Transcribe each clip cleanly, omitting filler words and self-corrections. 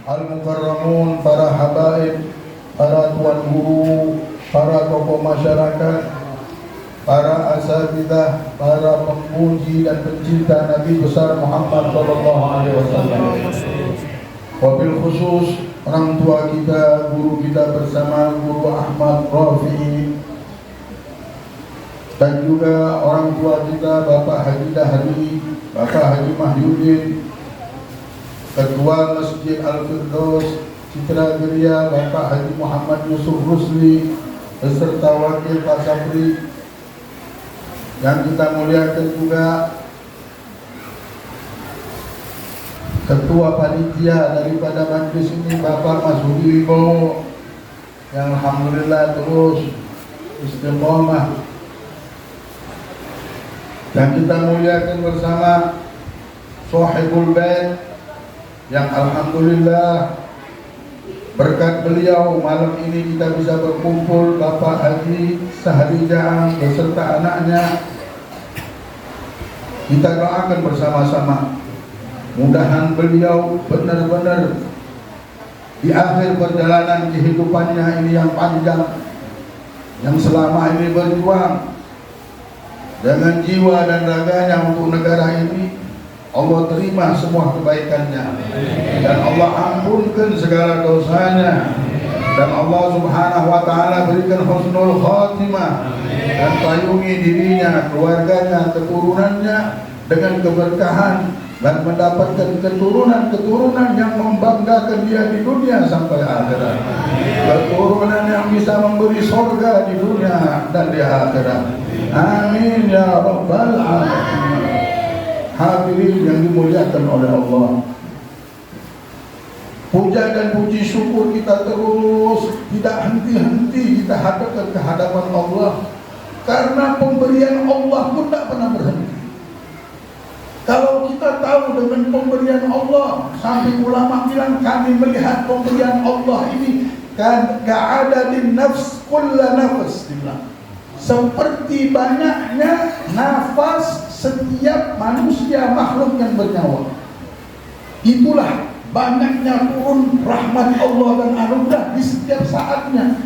al-mukarramun, para habaib, para tuan guru, para tokoh masyarakat, para asatidzah, para pemuji dan pencinta Nabi besar Muhammad sallallahu alaihi wasallam. Wabil khusus orang tua kita, guru kita bersama Guru Ahmad Rafi'i, dan juga orang tua kita Bapak Haji Dahri, Bapak Haji Mahyudin, Ketua Masjid Al-Firdaus Citra Geria Bapak Haji Muhammad Yusuf Rusli, beserta Wakil Pak Sapri. Yang kita muliakan juga Ketua Panitia daripada majlis ini Bapak Mas Budi Wibowo, yang alhamdulillah terus istiqomah. Dan kita muliakan bersama Sohibul Bait, yang alhamdulillah berkat beliau malam ini kita bisa berkumpul, Bapak Haji Sahri Jaang beserta anaknya. Kita doakan bersama-sama, mudahan beliau benar-benar di akhir perjalanan kehidupannya ini yang panjang, yang selama ini berjuang dengan jiwa dan raganya untuk negara ini, Allah terima semua kebaikannya dan Allah ampunkan segala dosanya, dan Allah subhanahu wa ta'ala berikan husnul khatimah dan payungi dirinya, keluarganya, keturunannya dengan keberkahan dan mendapatkan keturunan-keturunan yang membanggakan dia di dunia sampai akhirat, keturunan yang bisa memberi surga di dunia dan di akhirat. Amin ya rabbal alamin. Hadirin yang dimuliakan oleh Allah, puja dan puji syukur kita terus tidak henti-henti kita hadapkan ke hadapan Allah, karena pemberian Allah pun tak pernah berhenti. Kalau kita tahu dengan pemberian Allah, sampai ulama bilang kami melihat pemberian Allah ini kan ka'adadin nafs kulla nafas, dibilang seperti banyaknya nafas setiap manusia makhluk yang bernyawa. Itulah banyaknya turun rahmat Allah dan anugerah di setiap saatnya.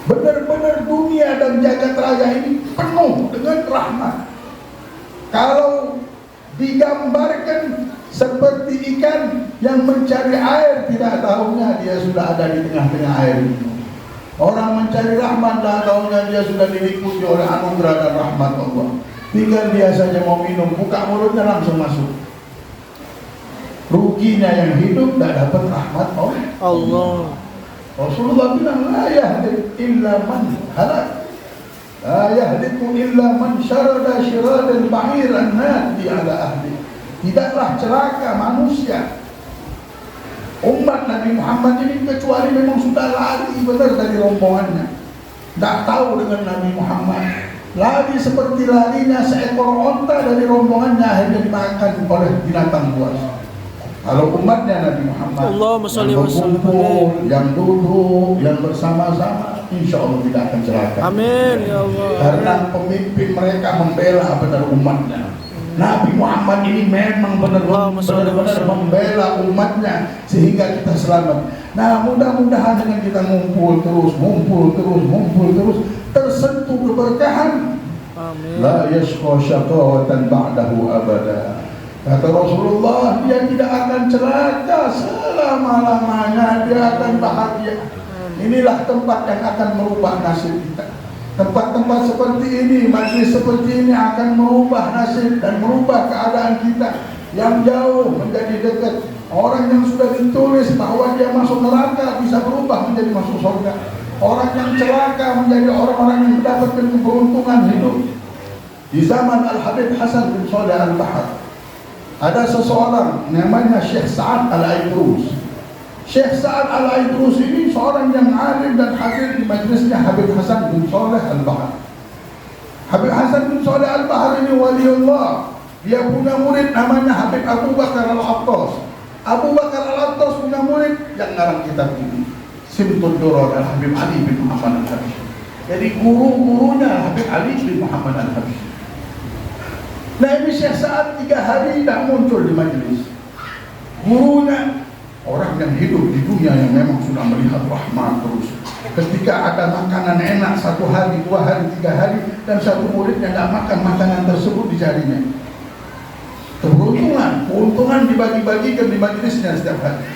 Benar-benar dunia dan jagat raya ini penuh dengan rahmat. Kalau digambarkan seperti ikan yang mencari air, tidak tahunya dia sudah ada di tengah-tengah air itu. Orang mencari rahmat, tak tahunya dia sudah diliputi oleh anugerah dan rahmat Allah. Tinggal dia saja mau minum, buka mulutnya langsung masuk. Ruginya yang hidup tak dapat rahmat Allah. Rasulullah bilang, la yahdi illa man halak, la yahdiku illa man syarada syiradan ba'iran nadi ala ahli. Tidaklah celaka manusia, umat Nabi Muhammad ini, kecuali memang sudah lari benar dari rombongannya, tidak tahu dengan Nabi Muhammad, lari seperti larinya seekor onta dari rombongannya, akhirnya dimakan oleh binatang buas. Kalau umatnya Nabi Muhammad yang berkumpul, yang duduk, yang bersama-sama, insya Allah tidak akan celaka. Amin ya Allah. Karena pemimpin mereka membela benar umatnya. Nabi Muhammad ini memang benar-benar membela umatnya sehingga kita selamat. Nah, mudah-mudahan dengan kita ngumpul terus, tersentuh keberkahan. Amin. La yashqa syaqawatan ba'dahu abada. Kata Rasulullah, dia tidak akan celaka selama-lamanya, dia akan bahagia. Inilah tempat yang akan merubah nasib kita. Tempat-tempat seperti ini, majlis seperti ini akan merubah nasib dan merubah keadaan kita yang jauh menjadi dekat. Orang yang sudah ditulis bahwa dia masuk neraka bisa berubah menjadi masuk surga. Orang yang celaka menjadi orang-orang yang mendapatkan keberuntungan hidup. Di zaman Al-Habib Hasan bin Shalih Al-Bahar, ada seseorang namanya Syekh Sa'ad Al-Aidrus. Syekh Sa'ad Al-Aidrus ini seorang yang alim dan hadir di majlisnya Habib Hasan bin Shalih Al-Bahar. Habib Hasan bin Shalih Al-Bahar ini waliullah. Dia punya murid namanya Habib Abu Bakar Al-Attas. Abu Bakar Al-Attas punya murid yang ngarang kitab ini, Simtud Durar Al-Habib Ali bin Muhammad Al-Habsyi. Jadi guru-gurunya Habib Ali bin Muhammad Al-Habsyi. Nah, ini Syekh Sa'ad 3 hari tidak muncul di majlis. gurunya orang yang hidup di dunia yang memang sudah melihat rahmat terus. Ketika ada makanan enak 1 hari, 2 hari, 3 hari, dan satu muridnya tidak makan makanan tersebut dicarinya. Keuntungan dibagi-bagikan di majelisnya setiap hari.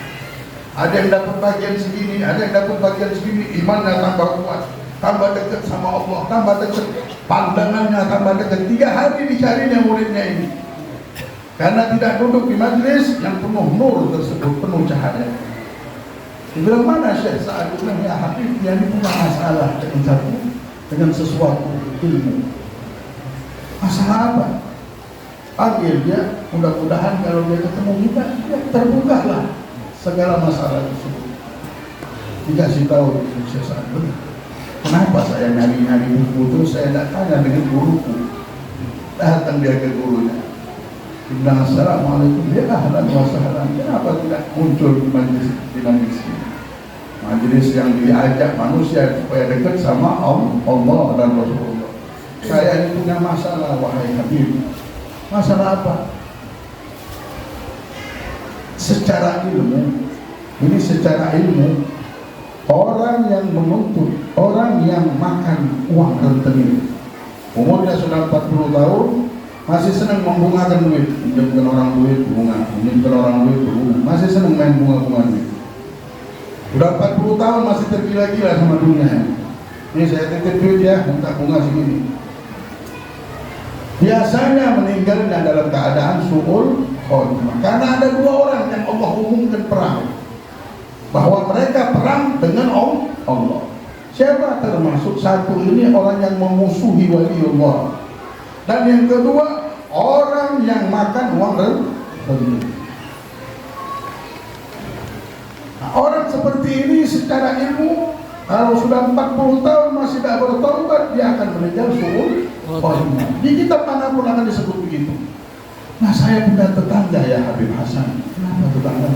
Ada yang dapat bagian segini, ada yang dapat bagian segini, imannya tambah kuat, tambah dekat sama Allah, tambah dekat, pandangannya tambah dekat. 3 hari dicarinya muridnya ini. Karena tidak duduk di majelis yang penuh nur tersebut, penuh cahaya. Dibilang mana Syekh Sa'ad? Bilang, ya Habib, dia ini punya masalah dengan sesuatu ilmu. Masalah apa? Panggil dia, mudah-mudahan kalau dia ketemu kita, dia terbukalah segala masalah tersebut. Dikasih tahu Syekh Sa'ad, kenapa saya nyari-nyari buku terus saya tidak tanya dengan guruku. Datang dia ke gurunya. Bilang assalamualaikum, dia ahlan wa sahlan. Kenapa tidak muncul di majelis ini? Majelis yang diajak manusia supaya dekat sama Allah dan Rasulullah. Saya ini punya masalah, wahai Habib. Masalah apa? Secara ilmu, orang yang menuntut, orang yang makan uang rentenir, umurnya sudah 40 tahun, masih senang membungakan duit, pinjamkan orang duit bunga, pinjamkan orang duit bunga, masih senang main bunga-bunga duit. Udah 40 tahun masih tergila-gila sama dunia. Ini saya titip duit ya, minta bunga segini. Biasanya meninggalnya dalam keadaan su'ul khotimah. Karena ada 2 orang yang Allah umumkan perang, bahwa mereka perang dengan Allah. Siapa termasuk? Satu ini orang yang memusuhi waliullah, dan yang kedua orang yang makan uang rentenir. Nah, orang seperti ini secara ilmu kalau sudah 40 tahun masih tidak bertobat, dia akan meninggal su'ul khotimah. Di kitab manapun akan disebut begitu. Nah, saya punya tetangga ya Habib Hasan. Kenapa tetangga?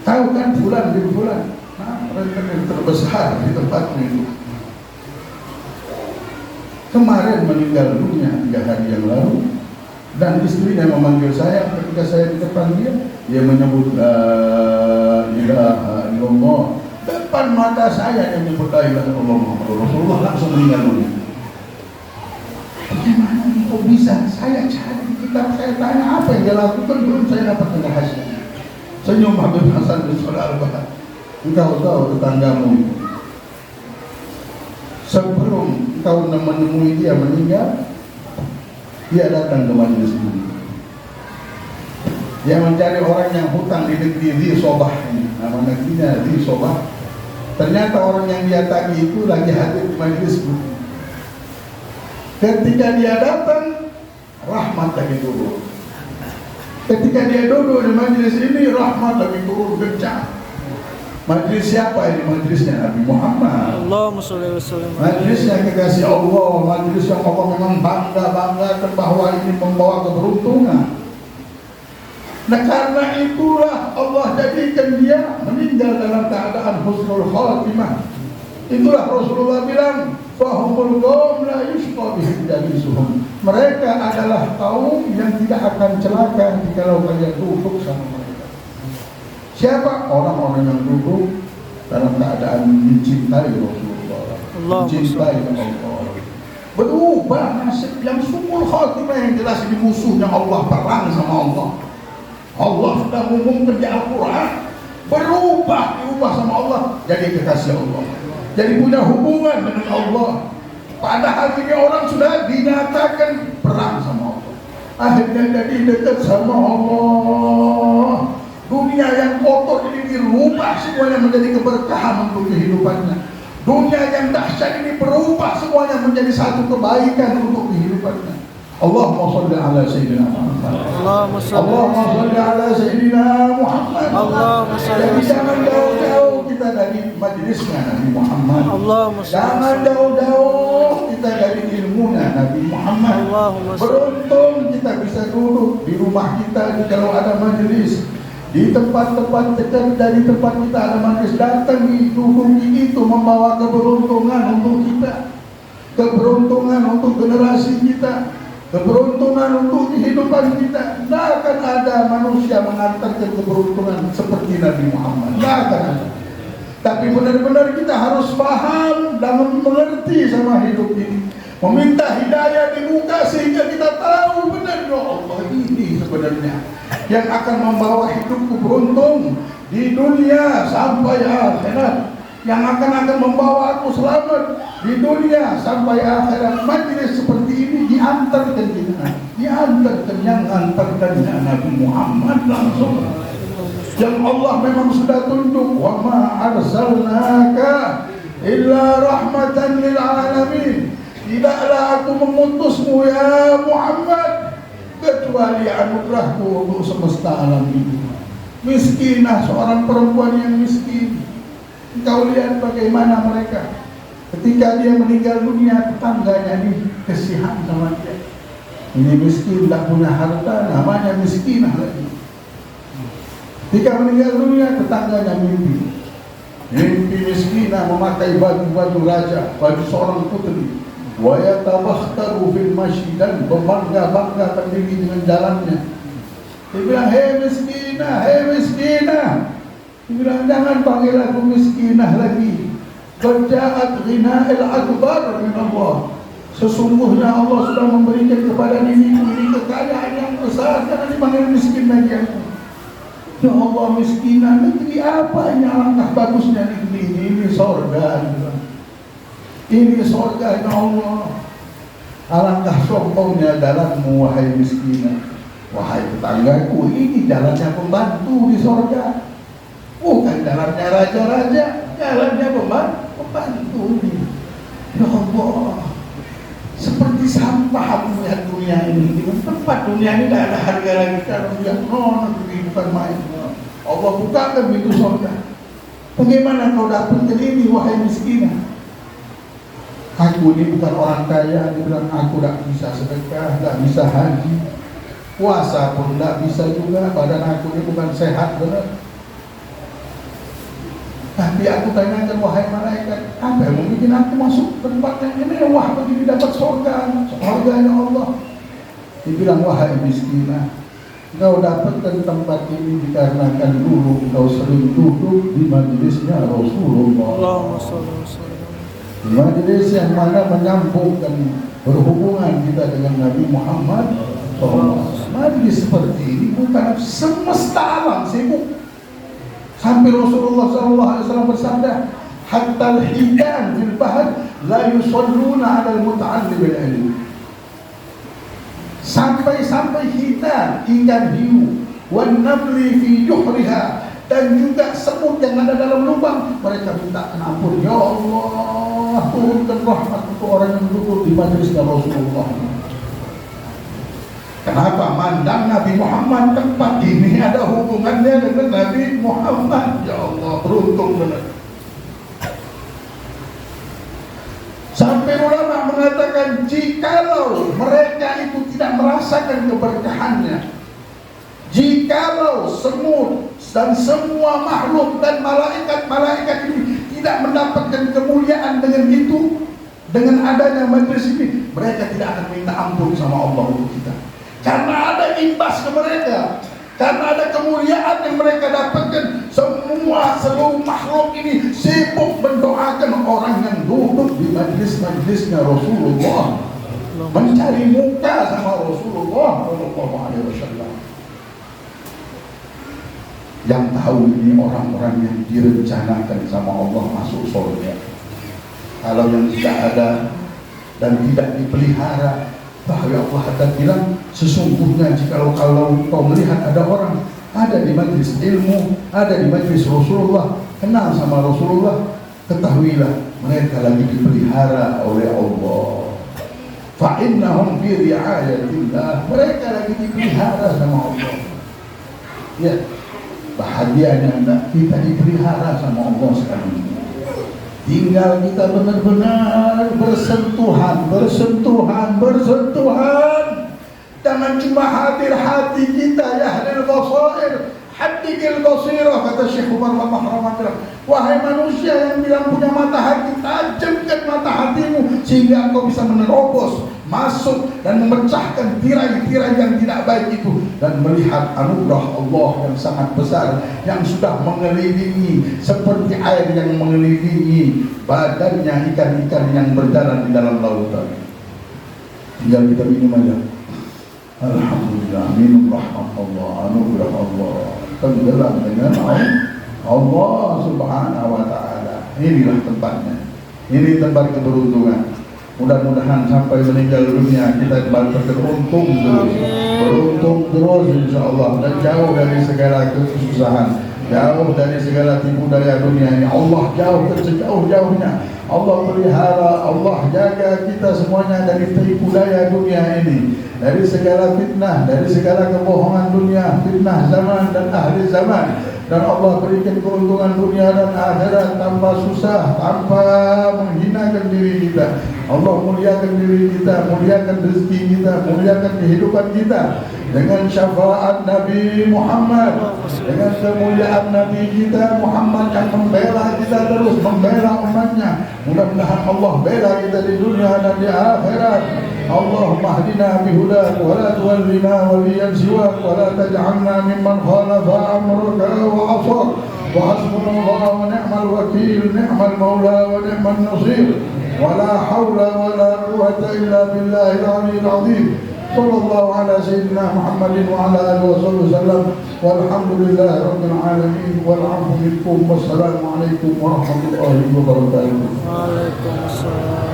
Tahu kan bulan bin bulan. Nah, rentenir terbesar di tempatnya itu. Kemarin meninggal dunia 3 hari yang lalu, dan istrinya memanggil saya. Ketika saya di depan dia menyebut la ilaha illallah. Depan mata saya yang menyebut la ilaha illallah Rasulullah, langsung meninggal dunia. Bagaimana ini kok bisa? Saya cari kitab, saya tanya apa yang dia lakukan, belum saya dapat rahasia. Senyum Habib Hasan bin Shalih Al-Bahar. Engkau tahu tetanggamu itu, sebelum kau menemui dia meninggal, dia datang ke majelis ini. Dia mencari orang yang hutang di negeri Dhi Sobah ini. Nama negerinya Dhi Sobah. Ternyata orang yang dia tagih itu lagi hadir di majelis ini. Ketika dia datang, rahmat lagi turun. Ketika dia duduk di majelis ini, rahmat lagi turun kencang. Majelis siapa ini? Majelisnya Nabi Muhammad. Allahumma sholli wa sallim. Majelisnya kekasih Allah, majelis yang Allah memang bangga-banggakan bahwa ini membawa keberuntungan. Nah, karena itulah Allah jadikan dia meninggal dalam keadaan husnul khatimah. Itulah Rasulullah bilang, fahumul qaum la yusqa bihim jalisuhum. Mereka adalah kaum yang tidak akan celaka jikalau kalian duduk sama mereka. Siapa? Orang-orang yang duduk dalam keadaan mencintai Rasulullah, mencintai Allah. Berubah nasib yang sumul khatimah, yang jelas ini musuhnya Allah, perang sama Allah. Allah sudah mengumumkan di Al-Quran, diubah sama Allah, jadi kekasih Allah, jadi punya hubungan dengan Allah. Padahal ini orang sudah dinyatakan perang sama Allah, akhirnya jadi dekat sama Allah. Dunia yang kotor ini dirubah semuanya menjadi keberkahan untuk kehidupannya. Dunia yang dahsyat ini berubah semuanya menjadi satu kebaikan untuk kehidupannya. Allahumma sholli ala sayyidina Muhammad. Allahumma sholli ala sayyidina Muhammad. Jadi jangan jauh-jauh kita dari majelisnya Nabi Muhammad. Jangan jauh-jauh kita dari ilmunya Nabi Muhammad. Beruntung kita bisa duduk di rumah kita kalau ada majelis. Di tempat-tempat dekat dari tempat kita ada majelis, datang didukung itu membawa keberuntungan untuk kita, keberuntungan untuk generasi kita. keberuntungan untuk kehidupan kita. Tidak akan ada manusia mengantarkan keberuntungan seperti Nabi Muhammad. Tidak akan ada. Tapi benar-benar kita harus paham dan mengerti sama hidup ini. Meminta hidayah dibuka sehingga kita tahu benar, ya Allah, ini sebenarnya yang akan membawa hidupku beruntung di dunia sampai akhirat, yang akan membawa aku selamat di dunia sampai akhirat. Majlis seperti ini diantarkan kita, diantarkan yang antarkannya Nabi Muhammad langsung, yang Allah memang sudah tunjuk, wa ma arsalnaka illa rahmatan lil alamin. Tidaklah aku mengutusmu ya Muhammad kecuali anugerahku untuk semesta alam ini. Miskinah, seorang perempuan yang miskin. Engkau lihat bagaimana mereka ketika dia meninggal dunia, tetangganya ini kasihan sama dia. Ini miskin, tak punya harta, namanya miskinah lagi. Ketika meninggal dunia, tetangganya mimpi miskinah memakai baju raja, baju seorang putri. Wa yatabakhtaru fil masyi, dan berbangga-bangga berdiri dengan jalannya. Dia bilang, hei miskinah, hei miskinah. Dia bilang, jangan panggil aku miskinah lagi. Qad ja'at ghina'il akbar min Allah. Sesungguhnya Allah sudah memberikan kepada diriku ini kekayaan yang besar. Jangan dipanggil miskin lagi aku. Ya Allah, miskinah, negeri apa ini? Alangkah bagusnya negeri ini sorga. Ini sorga, ya Allah. Alangkah sombongnya jalanmu, wahai miskinah. Wahai tetanggaku, ini jalannya pembantu di sorga, bukan jalannya raja-raja, jalannya pembantu ini. Ya Allah, seperti sampah aku melihat dunia ini. Di tempat dunia ini tidak ada harga lagi. Kalau melihat negeri bukan main. Allah bukakan pintu sorga. Bagaimana kau dapatkan ini, wahai miskinah? Aku ini bukan orang kaya. Dia bilang, aku tak bisa sedekah, tak bisa haji, puasa pun tak bisa juga. Badan aku ini bukan sehat benar. Tapi aku tanyakan, wahai malaikat, apa yang membuat aku masuk tempat yang mewah begini, dapat surganya Allah? Dia bilang, wahai miskinah, kau dapatkan tempat ini dikarenakan dulu kau sering duduk di majelisnya Rasulullah. Di majelis yang mana menyambungkan berhubungan kita dengan Nabi Muhammad SAW. Majelis seperti ini bukan semesta alam sibuk. Sampai Rasulullah SAW bersabda, hatta al-hidan fil bahr la yusalluna 'ala al-muta'allim al-ilm. Sampai hitan, ikan hiu, wan namli fi juhriha, dan juga semut yang ada dalam lubang, mereka minta ampun. Ya Allah, turunkan rahmat untuk orang yang duduk di majelis Rasulullah. Kenapa? Mandang Nabi Muhammad, tempat ini ada hubungannya dengan Nabi Muhammad. Ya Allah, beruntung benar. Sampai ulama mengatakan, jikalau mereka itu tidak merasakan keberkahannya, jikalau semut dan semua makhluk dan malaikat ini tidak mendapatkan kemuliaan dengan itu, dengan adanya majlis ini, mereka tidak akan minta ampun sama Allah untuk kita. Karena ada imbas ke mereka, karena ada kemuliaan yang mereka dapatkan. Seluruh makhluk ini sibuk mendoakan orang yang duduk di majlis-majlisnya Rasulullah, mencari muka sama Rasulullah SAW. Yang tahu ini orang-orang yang direncanakan sama Allah masuk surga. Kalau yang tidak ada dan tidak dipelihara, bahwa Allah akan bilang, sesungguhnya jikalau kau melihat ada orang ada di majlis ilmu, ada di majlis Rasulullah, kenal sama Rasulullah, ketahuilah mereka lagi dipelihara oleh Allah. Fa'innahum fi ri'ayatillah, mereka lagi dipelihara sama Allah. Ya, bahagianya kita dipelihara sama Allah sekarang. Tinggal kita benar-benar bersentuhan. Jangan cuma hadir hati kita, ya hadir basair, hadir basirah, kata Syekh Umar Mahramah. Wahai manusia yang bilang punya mata hati, tajamkan mata hatimu sehingga engkau bisa menerobos masuk dan memecahkan tirai-tirai yang tidak baik itu, dan melihat anugerah Allah yang sangat besar yang sudah mengelilingi seperti air yang mengelilingi badannya ikan-ikan yang berjalan di dalam lautan. Tinggal kita minum aja. Alhamdulillah, minum rahmat Allah, anugerah Allah, tenggelam dengan Allah Subhanahu wa Ta'ala. Inilah tempatnya. Ini tempat keberuntungan. Mudah-mudahan sampai meninggal dunia kita beruntung terus, beruntung terus insyaallah, dan jauh dari segala kesusahan, jauh dari segala tipu daya dunia ini. Allah jauh sejauh-jauhnya. Allah pelihara, Allah jaga kita semuanya dari tipu daya dunia ini, dari segala fitnah, dari segala kebohongan dunia, fitnah zaman dan ahli zaman. Dan Allah berikan keuntungan dunia dan akhirat tanpa susah, tanpa menghinakan diri kita. Allah muliakan diri kita, muliakan rezeki kita, muliakan kehidupan kita dengan syafaat Nabi Muhammad, dengan kemuliaan Nabi kita Muhammad yang membela kita terus, membela umatnya. Mudah-mudahan Allah bela kita di dunia dan di akhirat. Allahumma hdina bihudak wa la tuwallina waliyan siwak wa la taj'alna mimman khalafa amraka wa asar wa hasbunallahu wa ni'mal wakil, ni'mal maula wa ni'mal nasir, wa la hawla wa la quwwata illa billahil aliyyil azim. Sallallahu ala sayyidina Muhammadin wa ala alihi wa sallam, walhamdulillahi rabbil alamin, wal 'afwu minkum, wassalamu alaikum warahmatullahi wabarakatuh. Waalaikumsalam.